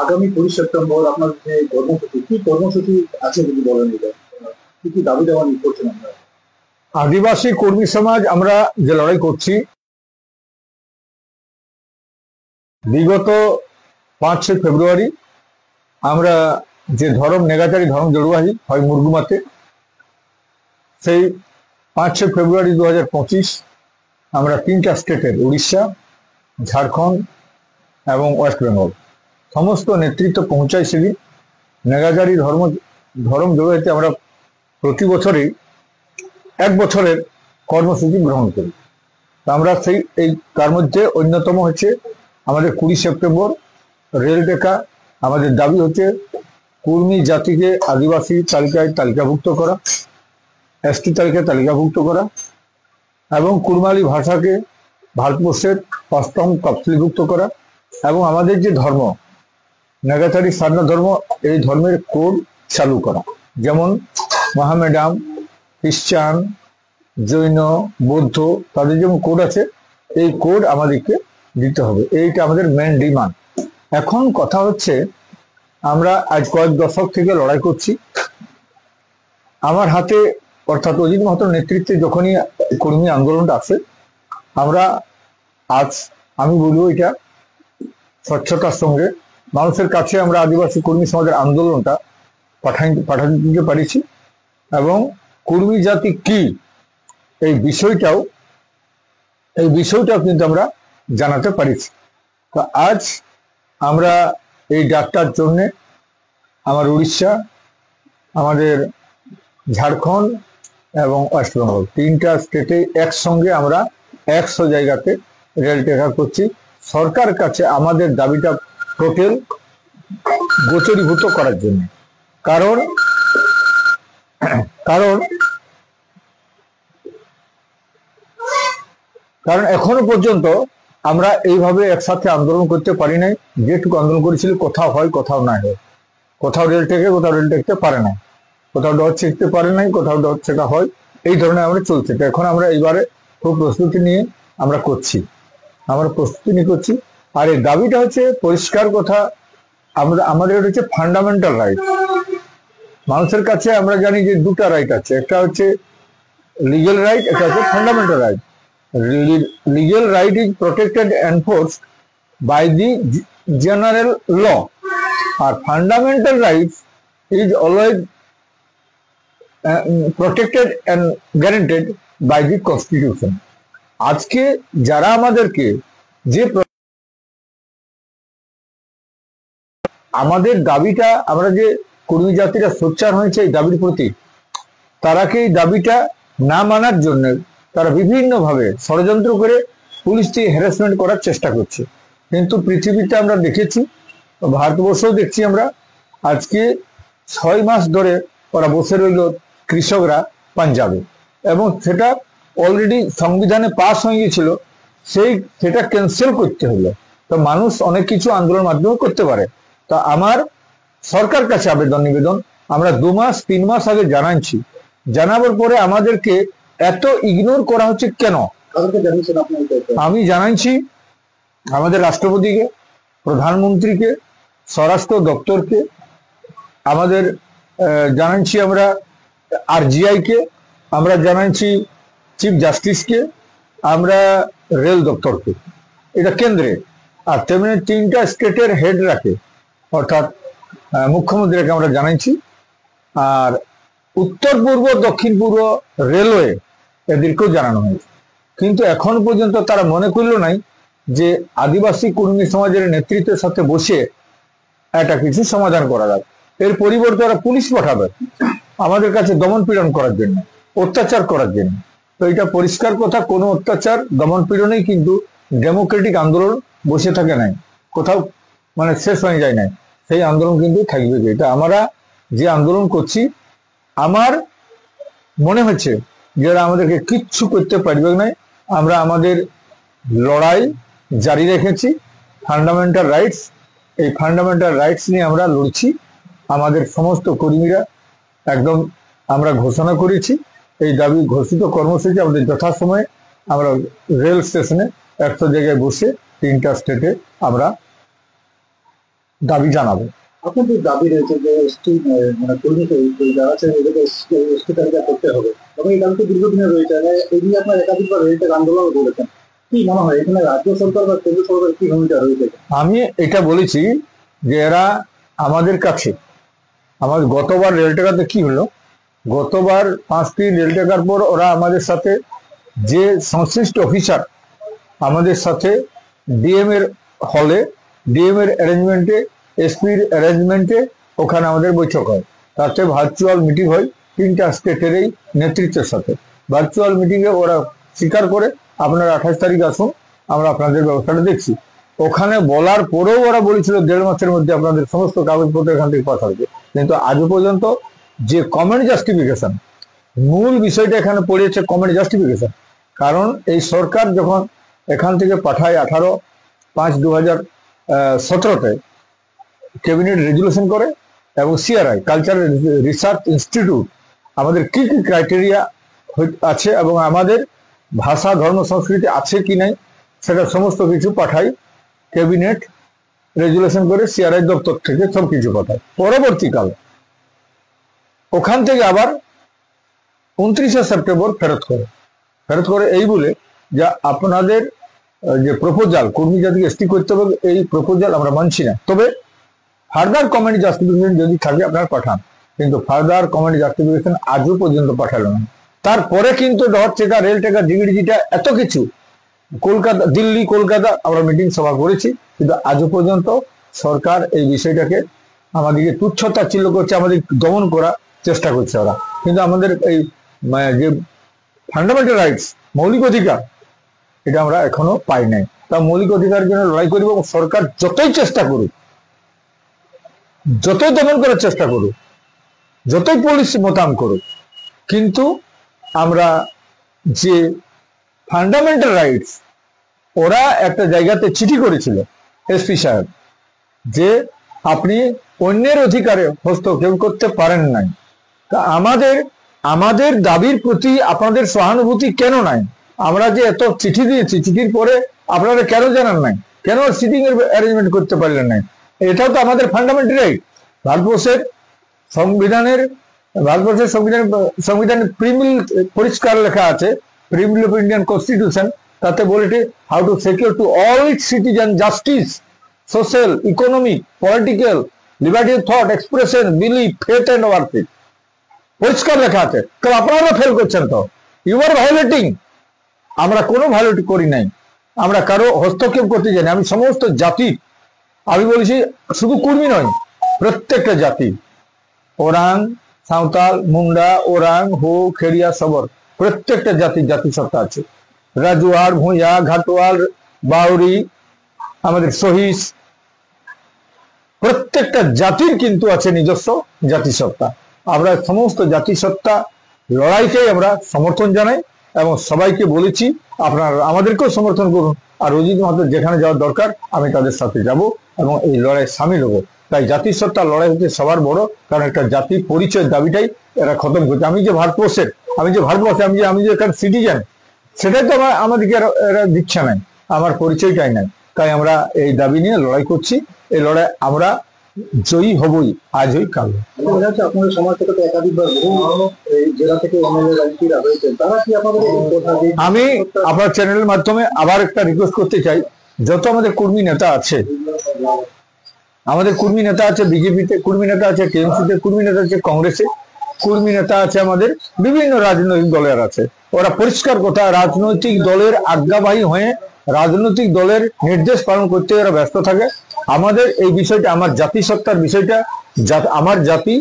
আগামী 20 সেপ্টেম্বর আপনার যে কর্মসূচি, কি কর্মসূচি আছে যদি বলেন, এটা কি কি দাবি দেওয়া নিয়ে করছেন আপনারা? আদিবাসী কর্মী সমাজ আমরা যে লড়াই করছি, বিগত 5 ফেব্রুয়ারি আমরা যে ধর্ম নেগাচারী ধর্ম জড়ুয়াহি হয় মুরগুমাতে, সেই 5 ফেব্রুয়ারি 2025 আমরা 3টা স্টেটের উড়িষ্যা, ঝাড়খণ্ড এবং ওয়েস্ট বেঙ্গল সমস্ত নেতৃত্ব পৌঁছাই। সেদিন নেগাচারী ধর্ম জড়ুয়াহিতে আমরা প্রতি বছরই 1 বছরের কর্মসূচি গ্রহণ করি। আমরা তার মধ্যে অন্যতম হচ্ছে আমাদের 20 সেপ্টেম্বর রেল টেকা। আমাদের দাবি হচ্ছে কুর্মী জাতিকে আদিবাসী তালিকায় তালিকাভুক্ত করা, এসটি তালিকায় তালিকাভুক্ত করা এবং কুর্মালী ভাষাকে ভারতবর্ষের 5ম তফসিলভুক্ত করা এবং আমাদের যে ধর্ম নেগাচারী সারনা ধর্ম, এই ধর্মের কোড চালু করা। যেমন মোহামেডান, খ্রিস্টান, জৈন, বৌদ্ধ, তাদের যেমন কোড আছে, এই কোড আমাদেরকে দিতে হবে। এইটা আমাদের মেন ডিমান্ড। এখন কথা হচ্ছে, আমরা আজ কয়েক দশক থেকে লড়াই করছি। আমার হাতে অর্থাৎ অজিত মাহাতোর নেতৃত্বে যখনই কর্মী আন্দোলনটা আসে, আমি বলবো এটা স্বচ্ছতার সঙ্গে মানুষের কাছে আমরা আদিবাসী কর্মী সমাজের আন্দোলনটা পাঠাতে দিতে পারিছি এবং কর্মী জাতি কি এই বিষয়টাও কিন্তু আমরা জানাতে পারিছি। তো আজ আমরা এই ডাকটার জন্যে আমার উড়িষ্যা, আমাদের ঝাড়খণ্ড এবং ওয়েস্ট বেঙ্গল 3টা স্টেটে একসঙ্গে আমরা 100 জায়গাতে রেল টেকা করছি। সরকার কাছে আমাদের দাবিটা টোটাল গোচরীভূত করার জন্য। কারণ এখনো পর্যন্ত আমরা এইভাবে একসাথে আন্দোলন করতে পারি নাই। যেটুকু আন্দোলন করেছিল, কোথাও হয় কোথাও না হয়, কোথাও রেল টেকে কোথাও রেল টেকতে পারে না, কোথাও ডট ছিঁড়তে পারে নাই, কোথাও ডট ছেঁকা হয়, এই ধরনের আমরা চলছে। তো এখন আমরা এইবারে খুব প্রস্তুতি নিয়ে করছি। আর এই দাবিটা হচ্ছে পরিষ্কার কথা, আমাদের হচ্ছে ফান্ডামেন্টাল রাইট। মানুষের কাছে আমরা জানি যে 2টা রাইট আছে, একটা হচ্ছে লিগ্যাল রাইট, একটা হচ্ছে fundamental right. Legal right is protected and enforced by the general law. Our fundamental rights is always protected and guaranteed by the constitution. আজকে যারা আমাদেরকে আমাদের দাবিটা, আমরা যে কর্মী জাতিরা সোচ্চার হয়েছে এই দাবির প্রতি, তারাকে এই দাবিটা না মানার জন্য তারা বিভিন্নভাবে ষড়যন্ত্র করে পুলিশকে হ্যারাসমেন্ট করার চেষ্টা করছে। কিন্তু পৃথিবীতে আমরা দেখেছি, ভারতবর্ষেও দেখছি আমরা, আজকে 6 মাস ধরে ওরা বসে রইল কৃষকরা পাঞ্জাবে, এবং সেটা অলরেডি সংবিধানে পাস হয়ে গিয়েছিল, সেটা ক্যান্সেল করতে হলো। তো মানুষ অনেক কিছু আন্দোলনের মাধ্যমে করতে পারে। তা আমার সরকার কাছে নিবেদন, আমরা 2 মাস 3 মাস আগে জানাবার পরে আমাদেরকে এত ইগনোর করা হচ্ছে কেন? আমি জানাইছি আমাদের রাষ্ট্রপতিকে, প্রধানমন্ত্রীকে, স্বরাষ্ট্র দপ্তরকে, আমাদের জানাইছি আমরা RGI-কে, আমরা জানাইছি চিফ জাস্টিসকে, আমরা রেল দপ্তরকে, এটা কেন্দ্রে। আর তেমনি 3টা স্টেটের হেড রাখে, অর্থাৎ মুখ্যমন্ত্রীকে আমরা জানাইছি। আর উত্তর পূর্ব দক্ষিণ পূর্ব রেলওয়ে এদেরকেও জানানো হয়েছে। কিন্তু এখন পর্যন্ত তারা মনে করল নাই যে আদিবাসী কর্মী সমাজের নেতৃত্বের সাথে বসে একটা কিছু সমাধান করা যাবে। এর পরিবর্তে ওরা পুলিশ পাঠাবে আমাদের কাছে দমন পীড়ন করার জন্য, অত্যাচার করার জন্য। তো এটা পরিষ্কার কথা, কোনো অত্যাচার দমন পীড়নেই কিন্তু ডেমোক্রেটিক আন্দোলন বসে থাকে নাই, কোথাও শেষ হয়ে যায় নাই। সেই আন্দোলন কিন্তু থাকবে। এটা আমরা যে আন্দোলন করছি, আমার মনে হচ্ছে যারা আমাদেরকে কিচ্ছু করতে পারবে না। আমরা আমাদের লড়াই জারি রেখেছি। ফান্ডামেন্টাল রাইটস, এই ফান্ডামেন্টাল রাইটস নিয়ে আমরা লড়ছি। আমাদের সমস্ত কর্মীরা একদম আমরা ঘোষণা করেছি এই দাবি ঘোষিত কর্মসূচি আমাদের যথাসময়ে আমরা রেল স্টেশনে 100 জায়গায় বসে 3টা স্টেটে আমরা দাবি জানাবো। আপনার যে দাবি রয়েছে যে এসটি মানে কর্মীকে যারা আছে এদেরকে এসটি তালিকা করতে হবে, এবং এই দাবি তো দীর্ঘদিনের রয়েছে, এই নিয়ে আপনার একাধিকবার রেলটেক আন্দোলন করেছেন। কি মনে হয় এখানে রাজ্য সরকার বা কেন্দ্র সরকারের কি ভূমিকা রয়েছে? আমি এটা বলেছি যে এরা আমাদের কাছে, আমাদের গতবার রেল টেকাতে কি হলো, গতবার 5টি রেল টেকার পর ওরা আমাদের সাথে, যে সংশ্লিষ্ট অফিসার আমাদের সাথে ডিএম এর হলে, ডিএম এর অ্যারেঞ্জমেন্টে, এসপির অ্যারেঞ্জমেন্টে ওখানে আমাদের বৈঠক হয়। তাতে ভার্চুয়াল মিটিং হয় 3টা স্টেটেরই নেতৃত্বের সাথে। ভার্চুয়াল মিটিংয়ে ওরা স্বীকার করে আপনারা 28 তারিখ আসুন, আমরা আপনাদের ব্যবস্থাটা দেখছি। ওখানে বলার পরেও ওরা বলেছিল 1.5 মাসের মধ্যে আপনাদের সমস্ত কাগজপত্র এখান থেকে পাঠাবে। কিন্তু আজও পর্যন্ত যে কমেন্ট জাস্টিফিকেশন, মূল বিষয়টা এখানে পড়েছে কমেন্ট জাস্টিফিকেশন। কারণ এই সরকার যখন এখান থেকে পাঠায় 18/5/2017 ক্যাবিনেট রেজুলেশন করে, এবং সিআরআই কালচারাল রিসার্চ ইনস্টিটিউট আমাদের কি কি ক্রাইটেরিয়া আছে এবং আমাদের ভাষা ধর্ম সংস্কৃতি আছে কি নাই সেটা সমস্ত কিছু পাঠায়, ক্যাবিনেট রেজুলেশন করে সিআরআই দপ্তর থেকে সব কিছু পাঠায়। পরবর্তীকালে ওখান থেকে আবার 29শে সেপ্টেম্বর ফেরত করে এই বলে যে আপনাদের যে প্রপোজাল কর্মী জাতিকে এসটি করতে হবে, এই প্রপোজাল আমরা মানছি না, তবে ফার্দার কমেন্ট জাস্টিফিকেশন যদি থাকে আপনারা পাঠান। কিন্তু ফার্দার কমেন্ট জাস্টিফিকেশন আজও পর্যন্ত পাঠালো না। তারপরে কিন্তু ডট চেকা, রেল টেকা, ডিগ্রিটা এত কিছু কলকাতা, দিল্লি, কলকাতা আমরা মিটিং সভা করেছি, কিন্তু আজও পর্যন্ত সরকার এই বিষয়টাকে আমাদেরকে তুচ্ছতাচ্ছিল্য করছে, আমাদের দমন করার চেষ্টা করছে ওরা। কিন্তু আমাদের এই যে ফান্ডামেন্টাল রাইটস, মৌলিক অধিকার, এটা আমরা এখনো পাই নাই। তা মৌলিক অধিকারের জন্য লড়াই করব, এবং সরকার যতই চেষ্টা করুক, যতই দমন করার চেষ্টা করুক, যতই পুলিশ মোতায়েন করুক, কিন্তু আমরা যে ফান্ডামেন্টাল রাইটস, ওরা একটা জায়গাতে চিঠি করেছিল এসপি সাহেব যে আপনি অন্যের অধিকারে হস্তক্ষেপ করতে পারেন নাই। তা আমাদের দাবির প্রতি আপনাদের সহানুভূতি কেন নাই? আমরা যে এত চিঠি দিয়েছি, চিঠির পরে আপনারা কেন জানান নাই, কেন সিটিং এর অ্যারেঞ্জমেন্ট করতে পারলেন নাই? এটাও তো আমাদের ফান্ডামেন্টাল রাইট। ভারতবর্ষের সংবিধানে প্রিমিল পরিষ্কার লেখা আছে, প্রিমিল অফ ইন্ডিয়ান কনস্টিটিউশন, তাতে বলেছে how to secure to all its citizen justice, social, economic, political, liberty of thought, expression, belief, faith and worship, পরিষ্কার লেখা আছে। তো আপনারা ফেল করছেন, তো ইউ আর ভায়োলেটিং। আমরা কোনো ভায়োলেট করি নাই, আমরা কারো হস্তক্ষেপ করতে জানি। আমি সমস্ত জাতি, আমি বলেছি শুধু কুর্মী নয়, প্রত্যেকটা জাতি, ওরাং, সাঁওতাল, মুন্ডা, ওরাং, হো, খেড়িয়া, সবর, প্রত্যেকটা জাতিসত্তা আছে। রাজুয়ার, ভূঁইয়া, ঘাটোয়াল, বাউরি, আমাদের সহিস, প্রত্যেকটা জাতির কিন্তু আছে নিজস্ব জাতিসত্তা। আমরা সমস্ত জাতিসত্তা লড়াইকেই আমরা সমর্থন জানাই, এবং সবাইকে বলেছি আপনারা আমাদেরকেও সমর্থন করুন। আর অজিত মাহাতো যেখানে যাওয়ার দরকার আমি তাদের সাথে যাব এবং এই লড়াই সামিল হবো। তাই জাতিসত্তার লড়াই হচ্ছে সবার বড়, কারণ একটা জাতি পরিচয়ের দাবিটাই এরা খতম করছে। আমি যে এখানে সিটিজেন, সেটাই তো আমাদেরকে এরা দিচ্ছে নাই, আমার পরিচয়টাই নাই। তাই আমরা এই দাবি নিয়ে লড়াই করছি। এই লড়াই আমরা জয়ী হবই, আজ হই কাল। আপনাদের সমাজ থেকে তো একাধিকবার জেলা থেকে এমএলএ এমপিরা হয়েছেন, তারা কি আপনাদের আমি আপনার চ্যানেলের মাধ্যমে আবার একটা রিকোয়েস্ট করতে চাই, যত আমাদের কর্মী নেতা আছে, বিজেপিতে কর্মী নেতা আছে, টিএমসিতে কর্মী নেতা আছে, কংগ্রেসে কর্মী নেতা আছে, আমাদের বিভিন্ন রাজনৈতিক দলের আছে, ওরা পরিষ্কার কথা, রাজনৈতিক দলের আজ্ঞাবাহী হয়ে রাজনৈতিক দলের নির্দেশ পালন করতে ওরা ব্যস্ত থাকে। আমাদের এই বিষয়টা, আমার জাতিসত্তার বিষয়টা, আমার জাতি,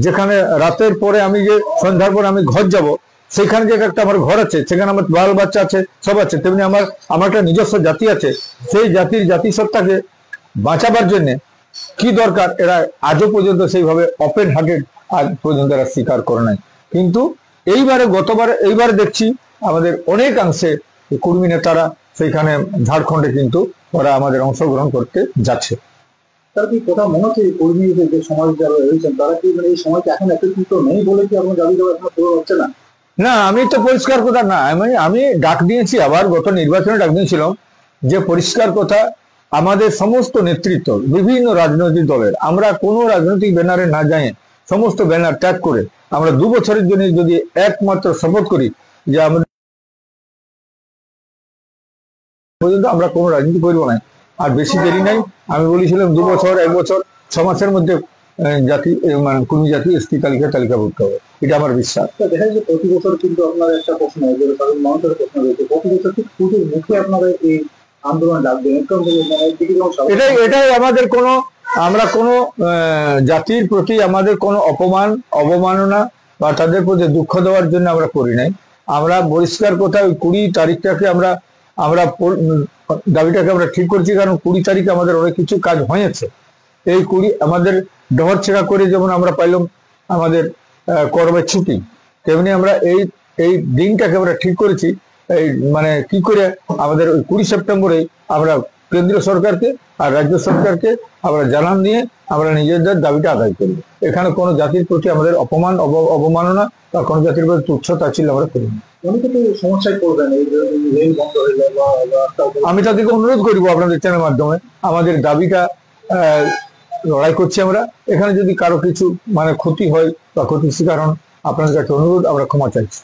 যেখানে রাতের পরে আমি যে সন্ধ্যার পরে আমি ঘর যাব, সেখানে যে একটা আমার ঘর আছে, সেখানে আমার বাল বাচ্চা আছে, সব আছে, তেমনি আমার একটা নিজস্ব জাতি আছে। সেই জাতির জাতিসত্তাকে বাঁচাবার জন্য কি দরকার, এরা আজও পর্যন্ত সেইভাবে ওপেন হার্টেড আজ পর্যন্ত এরা স্বীকার করে নাই। কিন্তু এইবারে দেখছি আমাদের অনেকাংশে কর্মী নেতারা সেইখানে ঝাড়খণ্ডে কিন্তু ওরা আমাদের অংশগ্রহণ করতে যাচ্ছে। তার কি কথা মনে হচ্ছে কর্মীদের যে সমাজ যারা রয়েছেন, তারা কি এই সময়টা এখন একত্রিত নেই বলে কি আপনার দাবি দেওয়া এখন পূরণ হচ্ছে না? না, আমি তো পরিষ্কার কথা না, আমি ডাক দিয়েছি, আবার গত নির্বাচনে ডাক দিয়েছিলাম যে পরিষ্কার কথা, আমাদের সমস্ত নেতৃত্ব বিভিন্ন রাজনৈতিক দলের, আমরা কোনো রাজনৈতিক ব্যানারে না যাই, সমস্ত ব্যানার ত্যাগ করে আমরা 2 বছরের জন্য যদি একমাত্র শপথ করি যে আমরা পর্যন্ত আমরা কোনো রাজনীতি করবো না, আর বেশি দেরি নাই। আমি বলেছিলাম 2 বছর, 1 বছর, 6 মাসের মধ্যে জাতি মানে কুর্মী জাতি এসটি তালিকাভুক্ত হবে, এটা আমার বিশ্বাস। দেখা যাচ্ছে প্রতি বছর কিন্তু আপনার একটা প্রশ্ন হয়, যে সাধারণ মানুষের প্রশ্ন রয়েছে, প্রতি বছর ঠিক পুজোর মুখে আপনারা এই আন্দোলন ডাকবেন, একদম মানে দিকে যেমন এটাই আমাদের কোনো, আমরা কোনো জাতির প্রতি আমাদের কোনো অবমাননা বা তাদের প্রতি দুঃখ দেওয়ার জন্য আমরা করি নাই। আমরা পরিষ্কার কথা ওই 20 তারিখটাকে আমরা দাবিটাকে আমরা ঠিক করছি, কারণ 20 তারিখে আমাদের অনেক কিছু কাজ হয়েছে। এই 20 আমাদের ডহর ছেড়া করে যেমন আমরা পাইলাম আমাদের করবের ছুটি, তেমনি আমরা এই দিনটাকে আমরা ঠিক করেছি। এই মানে কি করে আমাদের ওই 20 সেপ্টেম্বরে আমরা কেন্দ্রীয় সরকারকে আর রাজ্য সরকারকে আমরা জানান দিয়ে আমরা নিজেদের দাবিটা আদায় করি। এখানে কোনো জাতির প্রতি আমাদের অবমাননা বা কোনো জাতির প্রতি তুচ্ছ তাচ্ছিল্য আমরা করি না। অনেকে তো সমস্যায় পড়বেন, এই রেল বন্ধ হয়ে যায় বা আমি তাদেরকে অনুরোধ করবো আপনাদের চ্যানেলের মাধ্যমে, আমাদের দাবিটা লড়াই করছি আমরা। এখানে যদি কারো কিছু মানে ক্ষতি হয় বা ক্ষতির শিকার হন, আপনাদের কাছে অনুরোধ, আমরা ক্ষমা চাইছি।